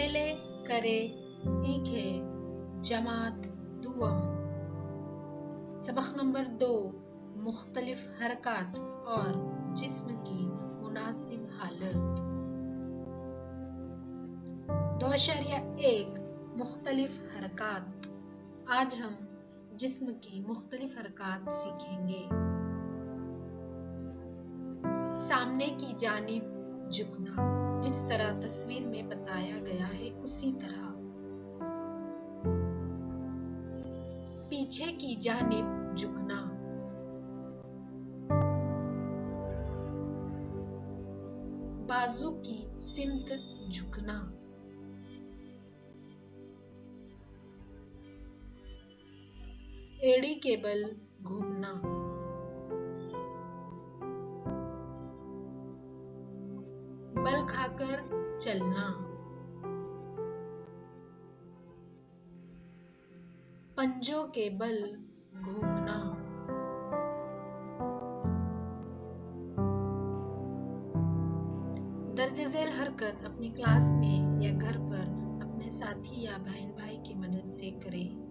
खेले करे सीखे जमात दुआम। सबक नंबर 2 मुख्तलिफ हरकात और जिस्म की मुनासिब हालत। 2.1 मुख्तलिफ हरकात। आज हम जिस्म की मुख्तलिफ हरकात सीखेंगे। सामने की जानिब झुकना, जिस तरह तस्वीर में बताया गया है उसी तरह। पीछे की जानिब झुकना, बाजू की सिमत झुकना, एड़ी के बल घूमना, बल खाकर चलना, पंजों के बल घूमना, दर्ज झेल हरकत अपनी क्लास में या घर पर अपने साथी या बहन भाई की मदद से करें।